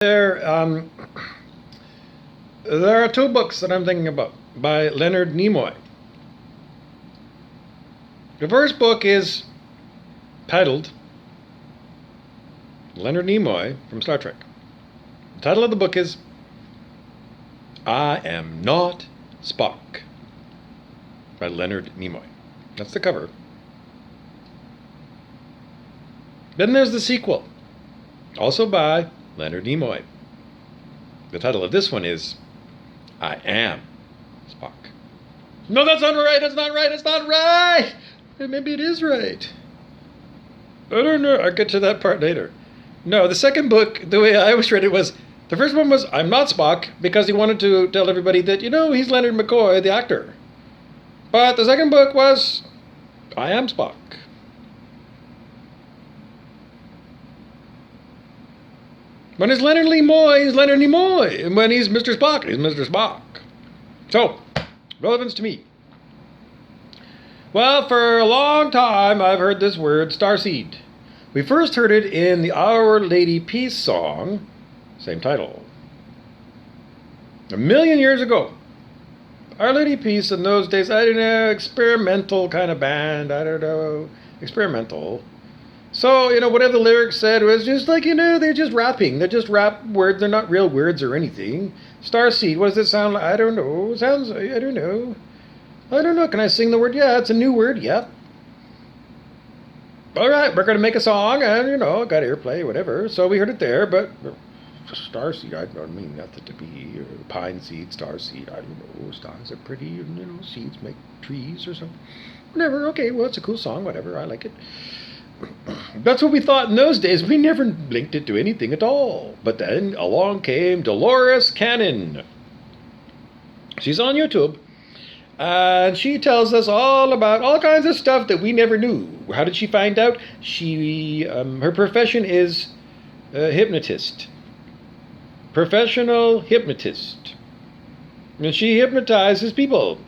There, there are two books that I'm thinking about by Leonard Nimoy. The first book is titled Leonard Nimoy from Star Trek. The title of the book is I Am Not Spock by Leonard Nimoy. That's the cover. Then there's the sequel, also by Leonard Nimoy. The title of this one is I Am Spock. No, that's not right. It's not right. It's not right. Maybe it is right. I don't know. I'll get to that part later. No, the second book, the way I always read it was, the first one was I'm Not Spock, because he wanted to tell everybody that, he's Leonard McCoy, the actor. But the second book was I Am Spock. When he's Leonard Nimoy, he's Leonard Nimoy. And when he's Mr. Spock, he's Mr. Spock. So, relevance to me. Well, for a long time, I've heard this word, starseed. We first heard it in the Our Lady Peace song, same title. 1,000,000 years ago. Our Lady Peace in those days, I don't know, experimental kind of band, I don't know, experimental. So, whatever the lyrics said was just like, they're just rapping. They're just rap words. They're not real words or anything. Starseed, what does it sound like? I don't know. Sounds, I don't know. I don't know. Can I sing the word? Yeah, it's a new word. Yep. All right, we're going to make a song and, got airplay, whatever. So we heard it there, but starseed, I don't mean nothing to be. Pine seed, starseed, I don't know. Stars are pretty and, seeds make trees or something. Whatever, okay, well, it's a cool song, whatever. I like it. That's what we thought in those days. We never linked it to anything at all. But then along came Dolores Cannon. She's on YouTube. And she tells us all about all kinds of stuff that we never knew. How did she find out? Her profession is hypnotist. Professional hypnotist. And she hypnotizes people.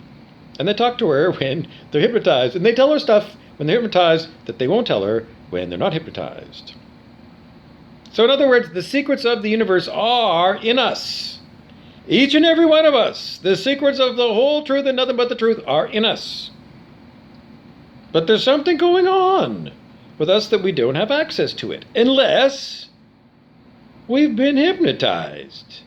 And they talk to her when they're hypnotized. And they tell her stuff when they're hypnotized that they won't tell her when they're not hypnotized. So in other words, the secrets of the universe are in us. Each and every one of us. The secrets of the whole truth and nothing but the truth are in us. But there's something going on with us that we don't have access to it. Unless we've been hypnotized.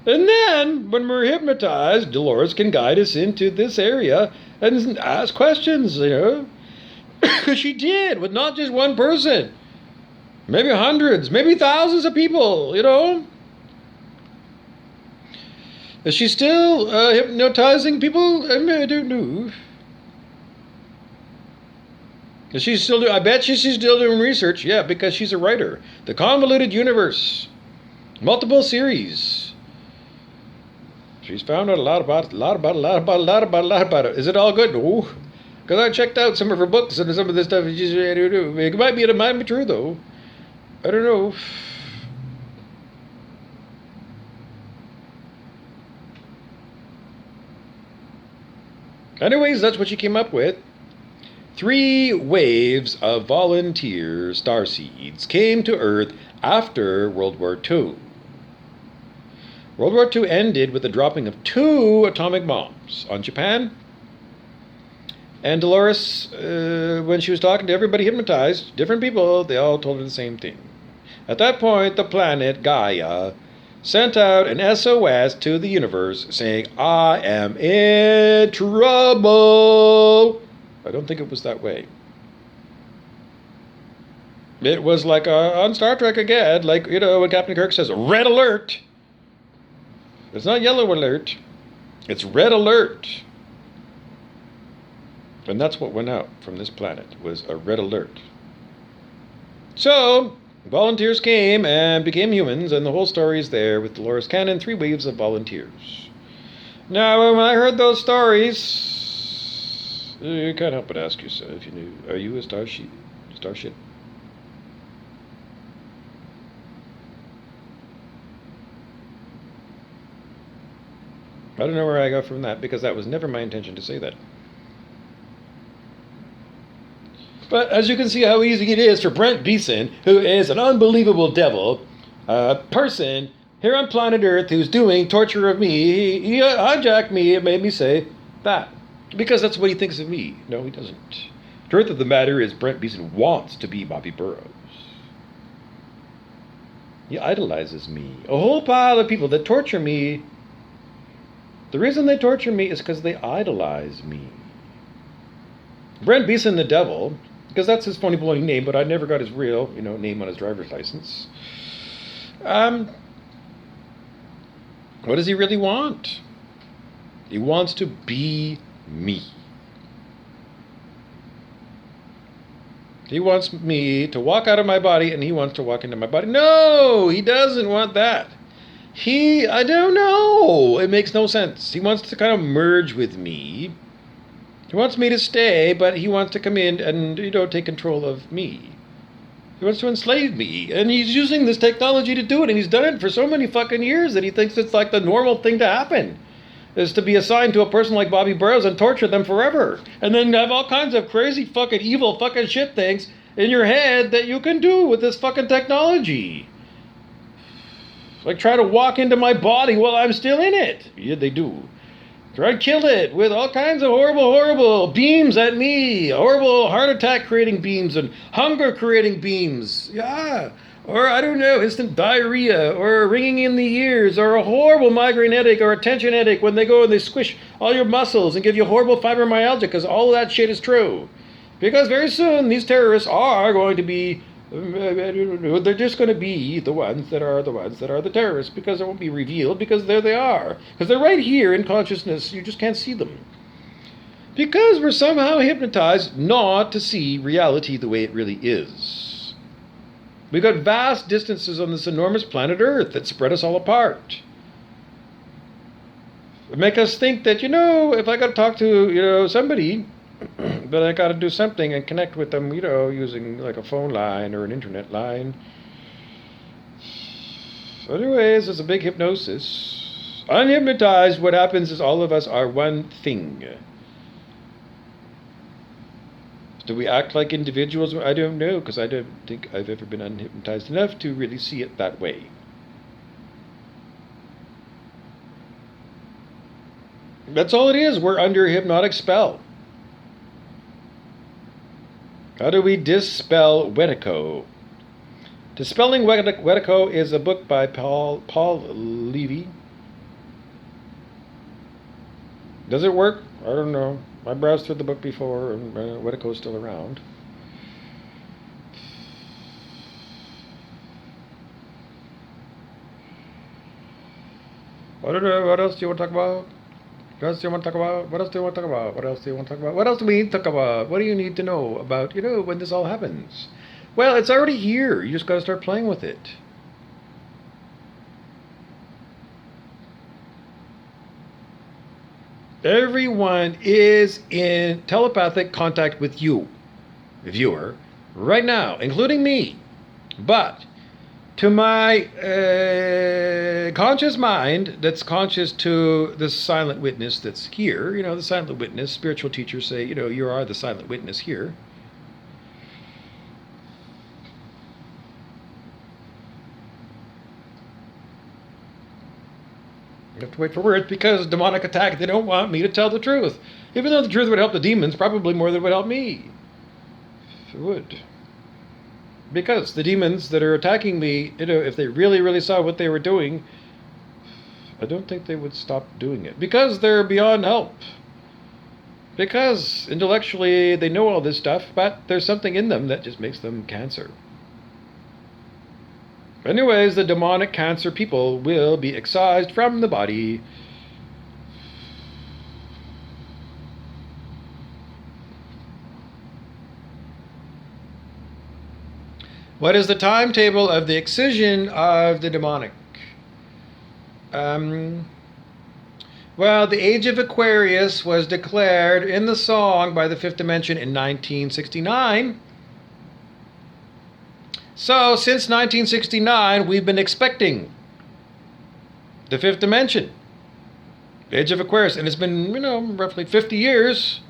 And then, when we're hypnotized, Dolores can guide us into this area and ask questions, Because she did, with not just one person. Maybe hundreds, maybe thousands of people, Is she still hypnotizing people? I don't know. Is she still I bet she's still doing research. Yeah, because she's a writer. The Convoluted Universe. Multiple series. She's found out a lot about it. Is it all good? No. Because I checked out some of her books and some of this stuff. It might be true, though. I don't know. Anyways, that's what she came up with. 3 waves of volunteer starseeds came to Earth after World War II. World War II ended with the dropping of 2 atomic bombs on Japan. And Dolores, when she was talking to everybody hypnotized, different people, they all told her the same thing. At that point, the planet Gaia sent out an SOS to the universe saying, I am in trouble. I don't think it was that way. It was like on Star Trek again, like, when Captain Kirk says, red alert. It's not yellow alert. It's red alert. And that's what went out from this planet, was a red alert. So, volunteers came and became humans, and the whole story is there with Dolores Cannon, 3 waves of volunteers. Now, when I heard those stories, you can't help but ask yourself, if you knew, are you a starship? I don't know where I got from that, because that was never my intention to say that. But as you can see how easy it is for Brent Beeson, who is an unbelievable devil, a person here on planet Earth who's doing torture of me. He hijacked me and made me say that. Because that's what he thinks of me. No, he doesn't. Truth of the matter is Brent Beeson wants to be Bobby Burrows. He idolizes me. A whole pile of people that torture me. The reason they torture me is because they idolize me. Brent Beeson the Devil, because that's his phony baloney name, but I never got his real, name on his driver's license. What does he really want? He wants to be me. He wants me to walk out of my body, and he wants to walk into my body. No, he doesn't want that. I don't know. It makes no sense. He wants to kind of merge with me. He wants me to stay, but he wants to come in and, take control of me. He wants to enslave me, and he's using this technology to do it, and he's done it for so many fucking years that he thinks it's like the normal thing to happen, is to be assigned to a person like Bobby Burrows and torture them forever, and then have all kinds of crazy fucking evil fucking shit things in your head that you can do with this fucking technology. Like try to walk into my body while I'm still in it. Yeah, they do. Try to kill it with all kinds of horrible beams at me. Horrible heart attack creating beams and hunger creating beams. Yeah. Or, I don't know, instant diarrhea, or ringing in the ears, or a horrible migraine headache, or a tension headache when they go and they squish all your muscles and give you horrible fibromyalgia, because all of that shit is true. Because very soon these terrorists are going to be, they're just going to be the ones that are the terrorists, because it won't be revealed, because there they are. Because they're right here in consciousness, you just can't see them. Because we're somehow hypnotized not to see reality the way it really is. We've got vast distances on this enormous planet Earth that spread us all apart. It make us think that, if I got to talk to, somebody, but I got to do something and connect with them, using like a phone line or an internet line. Anyways, it's a big hypnosis. Unhypnotized, what happens is all of us are one thing. Do we act like individuals? I don't know, because I don't think I've ever been unhypnotized enough to really see it that way. That's all it is. We're under a hypnotic spell. How do we dispel Wetico? Dispelling Wetico is a book by Paul Levy. Does it work? I don't know. I browsed through the book before, and Wetico's still around. I don't know. What else do you want to talk about? What else do you want to talk about? What else do you want to talk about? What else do you want to talk about? What else do we need to talk about? What do you need to know about, when this all happens? Well, it's already here. You just got to start playing with it. Everyone is in telepathic contact with you, viewer, right now, including me. But to my conscious mind, that's conscious to the silent witness that's here, the silent witness, spiritual teachers say, you are the silent witness here. You have to wait for words because demonic attack, they don't want me to tell the truth. Even though the truth would help the demons, probably more than it would help me. It would. Because the demons that are attacking me, if they really, really saw what they were doing, I don't think they would stop doing it. Because they're beyond help. Because intellectually they know all this stuff, but there's something in them that just makes them cancer. Anyways, the demonic cancer people will be excised from the body. What is the timetable of the excision of the demonic? Well, the Age of Aquarius was declared in the song by the Fifth Dimension in 1969. So, since 1969, we've been expecting the Fifth Dimension, the Age of Aquarius, and it's been, roughly 50 years,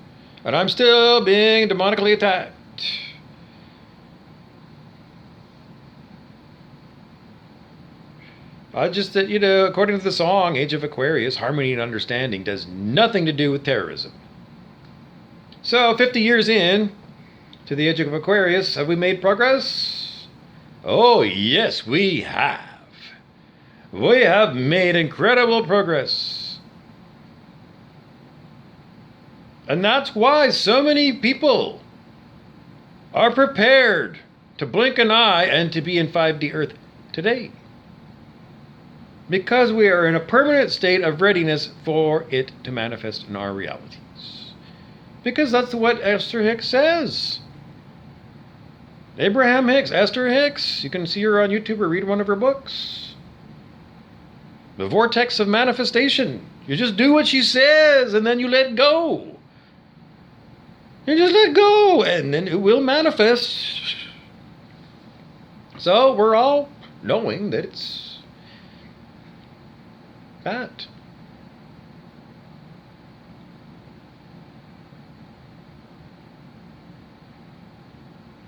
and I'm still being demonically attacked. Just that, according to the song, Age of Aquarius, harmony and understanding does nothing to do with terrorism. So, 50 years in to the Age of Aquarius, have we made progress? Oh, yes, we have. We have made incredible progress. And that's why so many people are prepared to blink an eye and to be in 5D Earth today. Because we are in a permanent state of readiness for it to manifest in our realities. Because that's what Esther Hicks says. Abraham Hicks, Esther Hicks, you can see her on YouTube or read one of her books. The vortex of manifestation. You just do what she says and then you let go. You just let go and then it will manifest. So we're all knowing that it's that.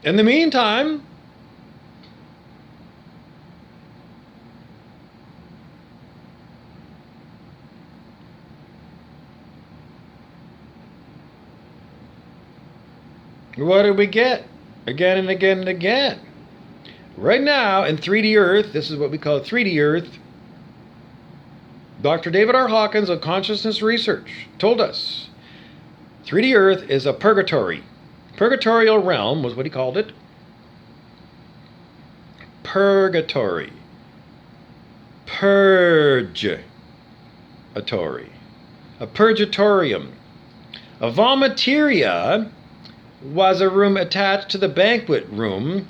In the meantime, what do we get? Again and again and again. Right now, in 3D Earth, this is what we call 3D Earth, Dr. David R. Hawkins of Consciousness Research told us 3D Earth is a purgatory. Purgatorial realm was what he called it. Purgatory. Purgatory. A purgatorium. A vomiteria was a room attached to the banquet room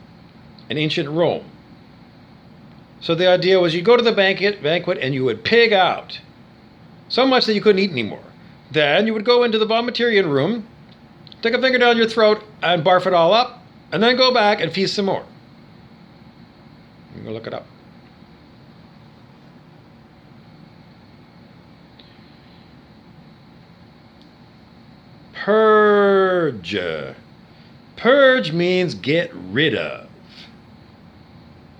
in ancient Rome. So the idea was you go to the banquet and you would pig out. So much that you couldn't eat anymore. Then you would go into the vomiterian room, stick a finger down your throat and barf it all up, and then go back and feast some more. You can look it up. Purge. Purge means get rid of.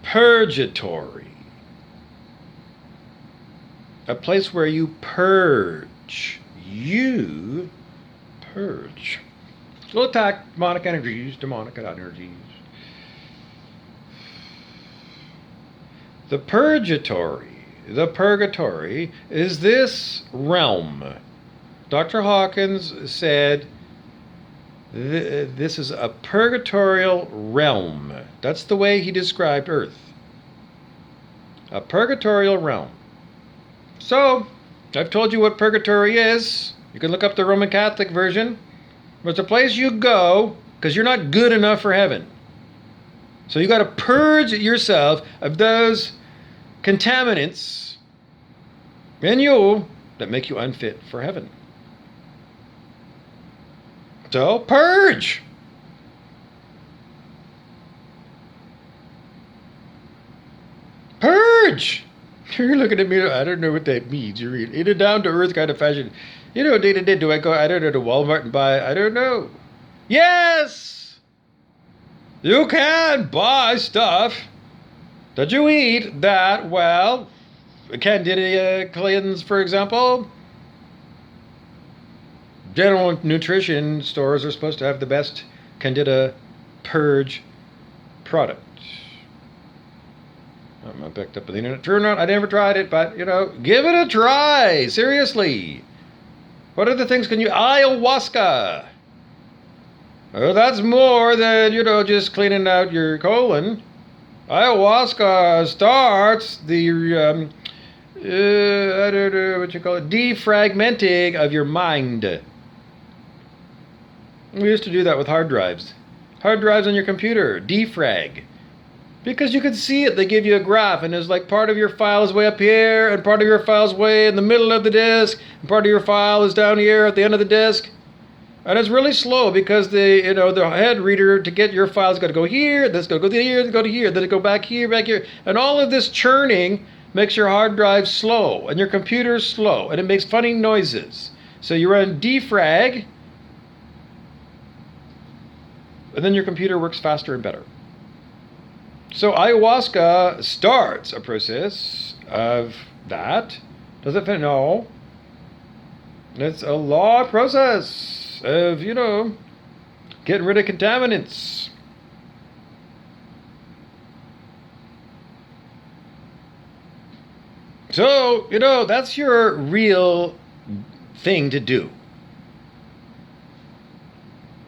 Purgatory. A place where you purge. You purge. We'll attack demonic energies, demonic energies. The purgatory is this realm. Dr. Hawkins said this is a purgatorial realm. That's the way he described Earth. A purgatorial realm. So, I've told you what purgatory is. You can look up the Roman Catholic version. It's a place you go because you're not good enough for heaven. So you got to purge yourself of those contaminants in you that make you unfit for heaven. So purge. Purge. You're looking at me, I don't know what that means. You're in a down-to-earth kind of fashion. Day to day, do I go, I don't know, to Walmart and buy, I don't know. Yes! You can buy stuff that you eat that, well, Candida cleanse, for example. General nutrition stores are supposed to have the best Candida purge product. I'm picked up on the internet. True or not, I never tried it, but, give it a try. Seriously. What other things can you... Ayahuasca. Oh, that's more than, just cleaning out your colon. Ayahuasca starts the, I don't know what you call it, defragmenting of your mind. We used to do that with hard drives. Hard drives on your computer, defrag. Because you could see it, they give you a graph, and it's like part of your file is way up here, and part of your file is way in the middle of the disk, and part of your file is down here at the end of the disk. And it's really slow because the head reader, to get your files, got to go here, this got to go here, go to here, then it go back here, and all of this churning makes your hard drive slow, and your computer slow, and it makes funny noises. So you run defrag, and then your computer works faster and better. So ayahuasca starts a process of that. Does it fit? No. It's a law process of, getting rid of contaminants. So, that's your real thing to do.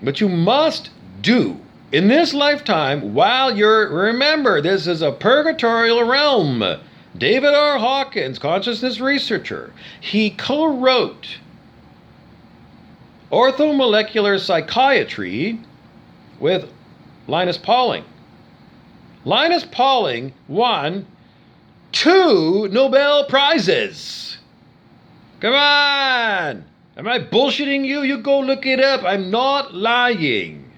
But you must do in this lifetime while remember, this is a purgatorial realm. David R. Hawkins, consciousness researcher, he co-wrote Orthomolecular Psychiatry with Linus Pauling. Linus Pauling won 2 Nobel Prizes. Come on! Am I bullshitting you? You go look it up. I'm not lying.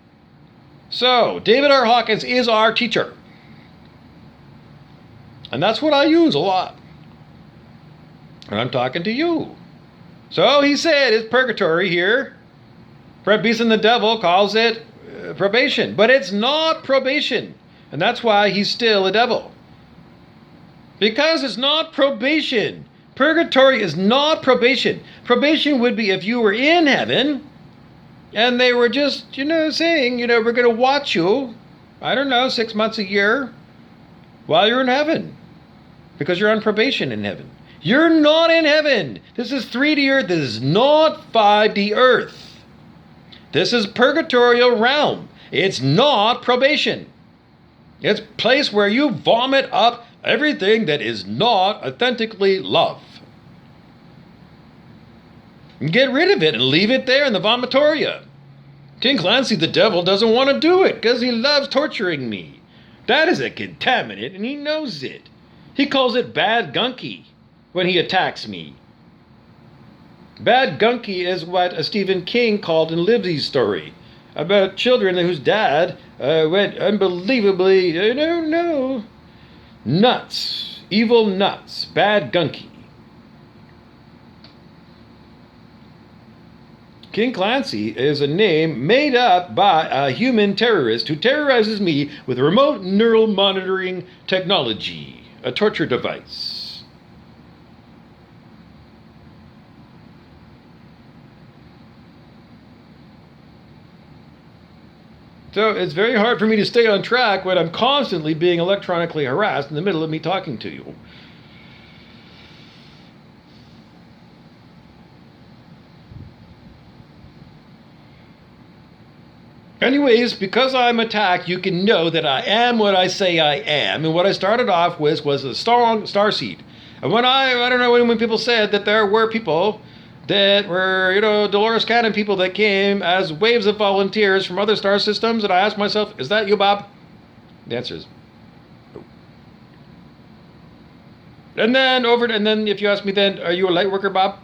So, David R. Hawkins is our teacher. And that's what I use a lot. And I'm talking to you. So he said it's purgatory here. Fred Beeson the devil calls it probation. But it's not probation. And that's why he's still a devil. Because it's not probation. Purgatory is not probation. Probation would be if you were in heaven and they were just, saying, we're going to watch you, 6 months a year while you're in heaven. Because you're on probation in heaven. You're not in heaven. This is 3D Earth. This is not 5D Earth. This is purgatorial realm. It's not probation. It's a place where you vomit up everything that is not authentically love. Get rid of it and leave it there in the vomitoria. King Clancy the devil doesn't want to do it because he loves torturing me. That is a contaminant and he knows it. He calls it bad gunky when he attacks me. Bad gunky is what Stephen King called in Libby's story about children whose dad went unbelievably, nuts. Evil nuts. Bad gunky. King Clancy is a name made up by a human terrorist who terrorizes me with remote neural monitoring technology, a torture device. So it's very hard for me to stay on track when I'm constantly being electronically harassed in the middle of me talking to you. Anyways, because I'm attacked, you can know that I am what I say I am. And what I started off with was a strong starseed. And when I don't know, when people said that there were people that were, Dolores Cannon people that came as waves of volunteers from other star systems, and I asked myself, is that you, Bob? The answer is no. And then if you ask me then, are you a light worker, Bob?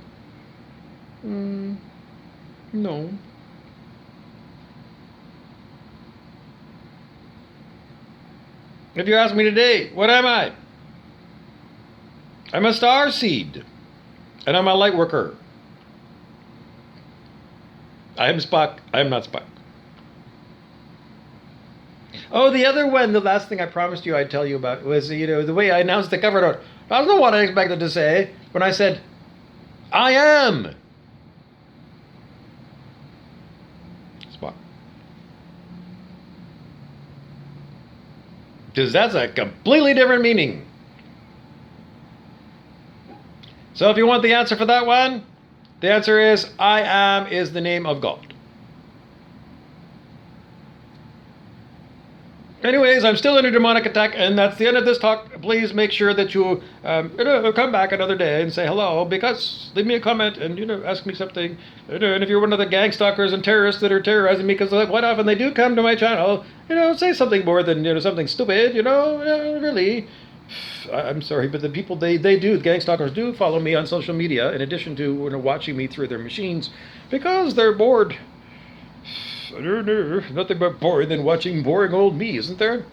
No. If you ask me today, what am I? I'm a star seed. And I'm a light worker. I am Spock. I am not Spock. Oh, the other one, the last thing I promised you I'd tell you about was, the way I announced the cover note. I don't know what I expected to say when I said, I am Spock. Because that's a completely different meaning. So if you want the answer for that one, the answer is, I am is the name of God. Anyways, I'm still under demonic attack, and that's the end of this talk. Please make sure that you come back another day and say hello, because leave me a comment and ask me something. And if you're one of the gang stalkers and terrorists that are terrorizing me, because quite often they do come to my channel, say something more than something stupid. Really. I'm sorry, but the people they do, the gang stalkers do follow me on social media in addition to watching me through their machines because they're bored. I don't know, nothing but boring than watching boring old me, isn't there?